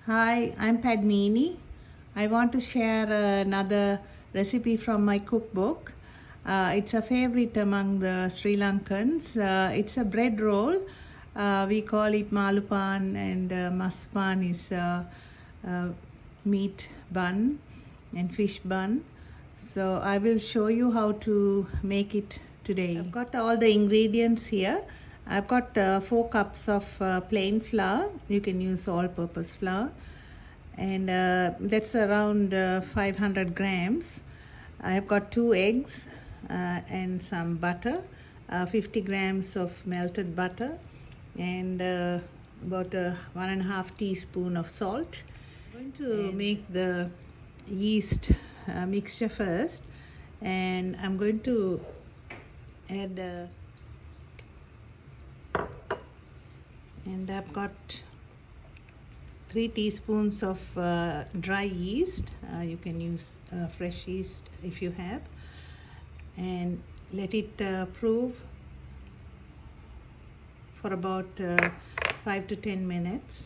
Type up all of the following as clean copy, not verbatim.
Hi, I'm Padmini. I want to share another recipe from my cookbook. It's a favorite among the Sri Lankans. It's a bread roll. We call it Maalu Paan, and Muss Paan is meat bun and fish bun. So I will show you how to make it today. I've got all the ingredients here. I've got 4 cups of plain flour. You can use all-purpose flour, and that's around 500 grams. I have got 2 eggs and some butter, 50 grams of melted butter, and about 1.5 teaspoon of salt. I'm going to make the yeast mixture first, and I'm going to add and I've got 3 teaspoons of dry yeast. You can use fresh yeast if you have, and let it prove for about 5 to 10 minutes.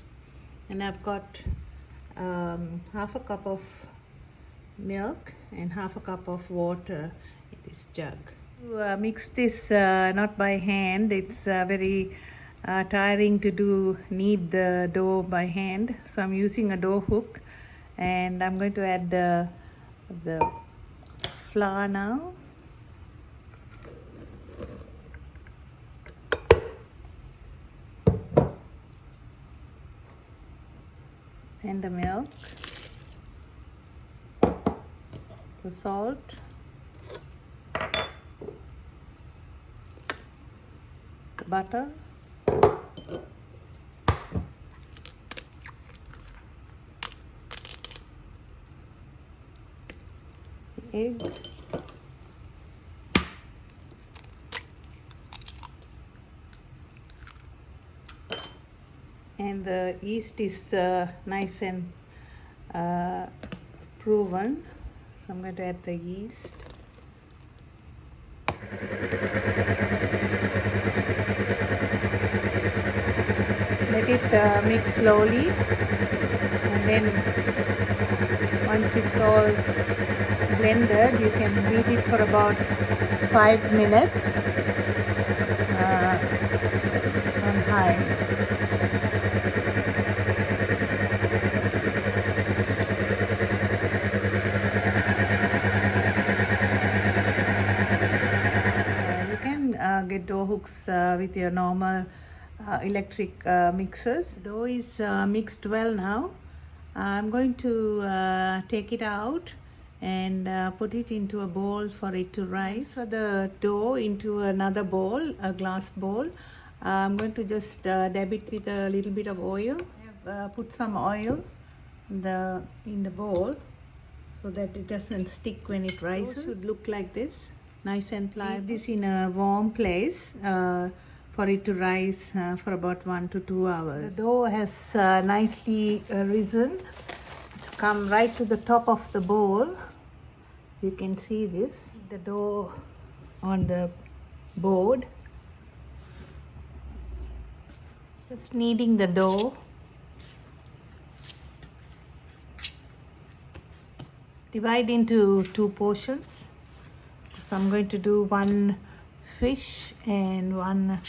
And I've got half a cup of milk and half a cup of water in this jug. To mix this not by hand, it's very tiring to knead the dough by hand, so I'm using a dough hook, and I'm going to add the flour now. And the milk, the salt, the butter, the egg, and the yeast is nice and proven, so I'm going to add the yeast. Let it mix slowly, and then once it's all blended, you can beat it for about 5 minutes on high. Get dough hooks with your normal electric mixers. The dough is mixed well now. I'm going to take it out and put it into a bowl for it to rise. For the dough into another bowl, a glass bowl, I'm going to just dab it with a little bit of oil. I've put some oil in the bowl so that it doesn't stick when it rises. It should look like this, nice and pliable. Leave this in a warm place for it to rise for about 1 to 2 hours. The dough has nicely risen. It's come right to the top of the bowl. You can see this. The dough on the board. Just kneading the dough. Divide into 2 portions. So I'm going to do 1 fish and 1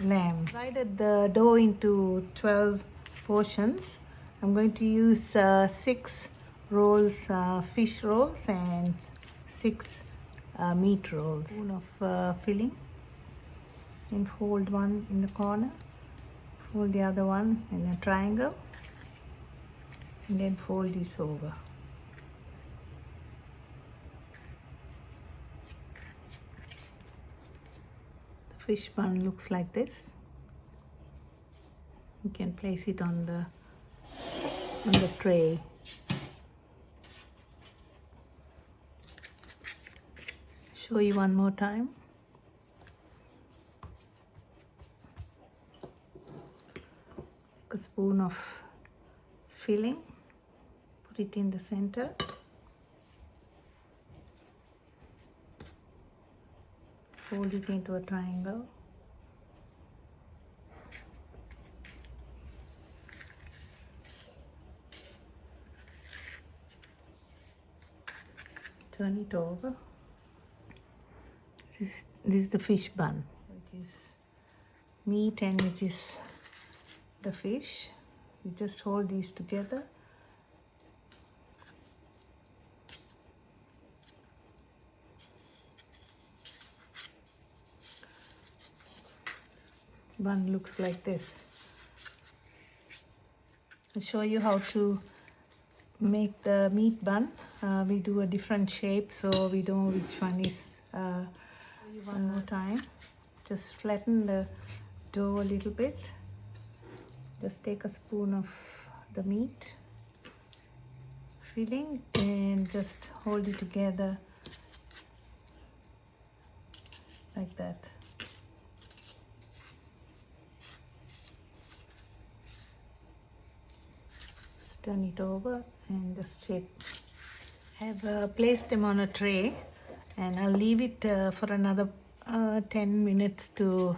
lamb. Divided the dough into 12 portions. I'm going to use 6 rolls, fish rolls, and 6 meat rolls. Spoon of filling, and fold one in the corner, fold the other one in a triangle, and then fold this over. Fish bun looks like this. You can place it on the tray. Show you one more time. A spoon of filling, put it in the center. Fold it into a triangle. turn it over. This is the fish bun, which is meat and which is the fish. You just hold these together. Bun looks like this. I'll show you how to make the meat bun. We do a different shape, so we don't know which one is. One more time. Just flatten the dough a little bit. Just take a spoon of the meat filling and just hold it together like that. Just turn it over and just shape. I have placed them on a tray, and I'll leave it for another 10 minutes to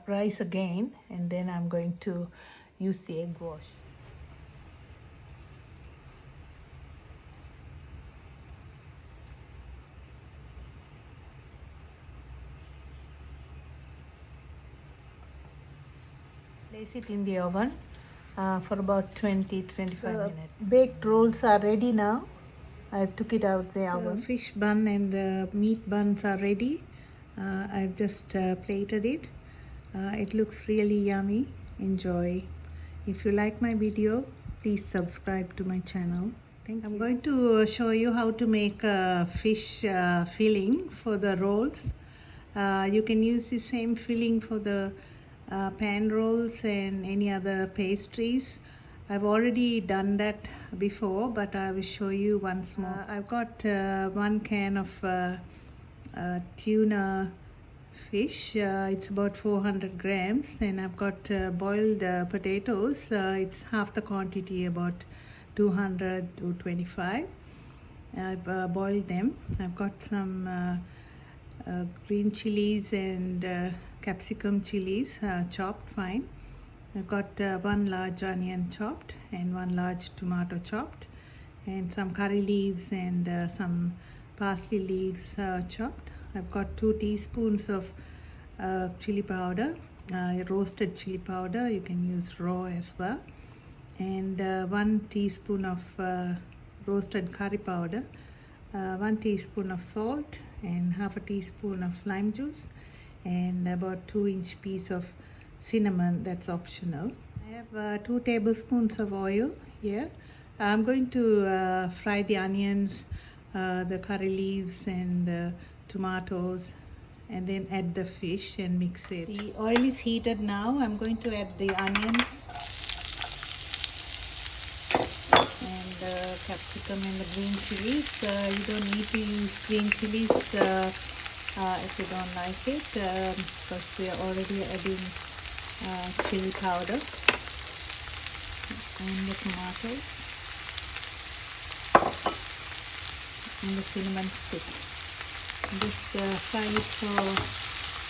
rise again, and then I'm going to use the egg wash. Place it in the oven for about 20-25 minutes. Baked rolls are ready now. I took it out the oven. The fish bun and the meat buns are ready. I've just plated it. It looks really yummy. Enjoy. If you like my video, please subscribe to my channel. Thank you. I'm going to show you how to make a fish filling for the rolls. You can use the same filling for the pan rolls and any other pastries. I've already done that before, but I will show you once more. I've got 1 can of tuna fish. It's about 400 grams, and I've got boiled potatoes. It's half the quantity, about 200 to 25. I've boiled them. I've got some green chilies and capsicum chilies chopped fine. I've got 1 large onion chopped and 1 large tomato chopped, and some curry leaves and some parsley leaves chopped. I've got 2 teaspoons of chili powder, roasted chili powder. You can use raw as well, and 1 teaspoon of roasted curry powder, 1 teaspoon of salt, and half a teaspoon of lime juice, and about 2-inch piece of cinnamon. That's optional. I have 2 tablespoons of oil here. I'm going to fry the onions, the curry leaves and the tomatoes, and then add the fish and mix it. The oil is heated now. I'm going to add the onions and the capsicum and the green chilies. You don't need to use green chilies if you don't like it, because we are already adding chili powder, and the tomatoes and the cinnamon stick. Just fry it for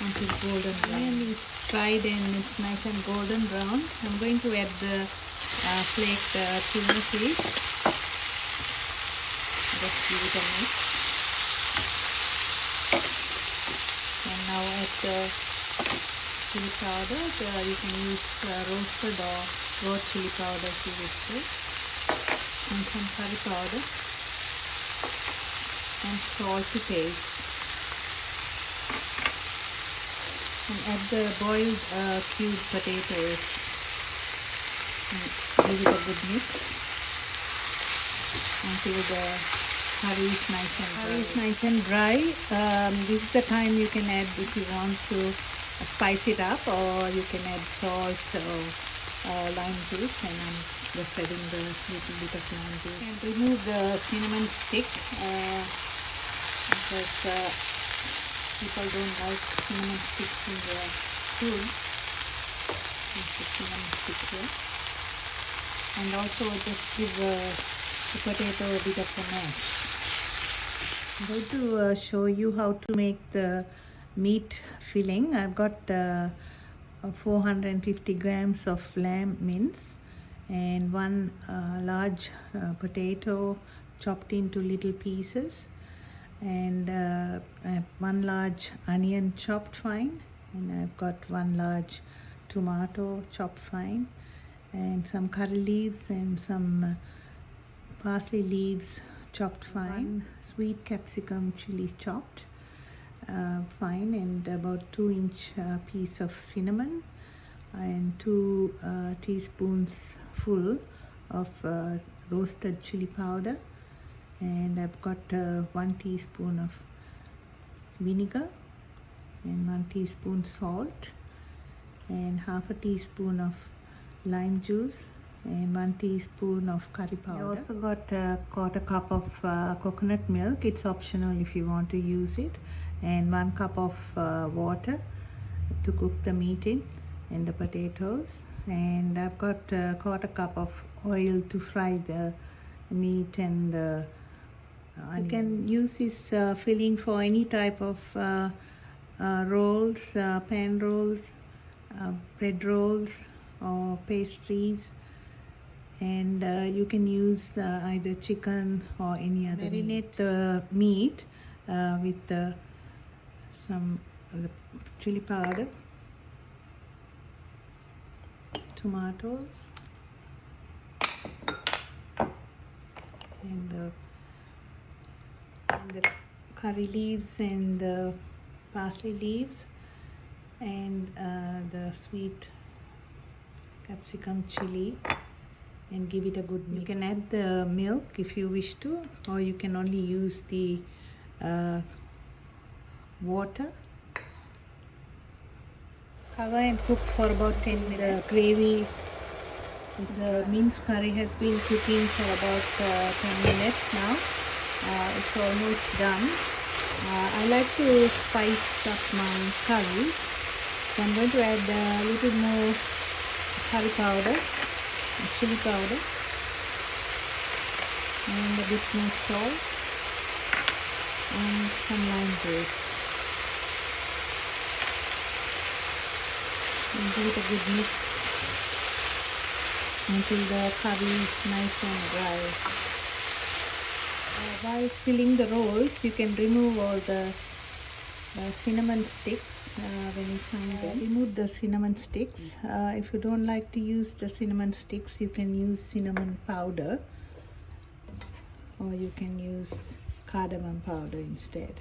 until golden brown. When it's fried and it's nice and golden brown, I'm going to add the flaked tuna fish. Just give it a mix. And now add the chili powder. You can use roasted or raw chili powder if you wish to, and some curry powder and salt to taste, and add the boiled cubed potatoes and give it a good mix until the curry is nice and dry. This is the time you can add, if you want to spice it up, or you can add salt or lime juice, and I'm just adding the little bit of lime juice. And remove the cinnamon stick because people don't like cinnamon sticks in their food. Just the cinnamon stick here, and also just give the potato a bit of a mash. I'm going to show you how to make the meat filling. I've got 450 grams of lamb mince and 1 large potato chopped into little pieces. and I have 1 large onion chopped fine, and I've got 1 large tomato chopped fine, and some curry leaves and some parsley leaves chopped fine, 1 sweet capsicum chili chopped fine, and about 2-inch piece of cinnamon, and 2 teaspoons full of roasted chili powder, and I've got 1 teaspoon of vinegar, and 1 teaspoon salt, and half a teaspoon of lime juice, and 1 teaspoon of curry powder. I also got 1/4 cup of coconut milk. It's optional if you want to use it, and 1 cup of water to cook the meat in and the potatoes, and I've got 1/4 cup of oil to fry the meat and the onion. You can use this filling for any type of rolls, pan rolls, bread rolls or pastries, and you can use either chicken or any other. Marinate the meat with some chili powder, tomatoes, and the curry leaves and the parsley leaves, and the sweet capsicum chili, and give it a good mix. You can add the milk if you wish to, or you can only use the water. Cover and cook for about 10 minutes. The gravy, the minced curry has been cooking for about 10 minutes now. It's almost done. I like to spice up my curry, so I'm going to add a little more curry powder, chili powder, and a bit more salt, and some lime juice, and give it a good mix until the curry is nice and dry. While filling the rolls, you can remove all the cinnamon sticks when you find them. Remove the cinnamon sticks. If you don't like to use the cinnamon sticks, you can use cinnamon powder, or you can use cardamom powder instead.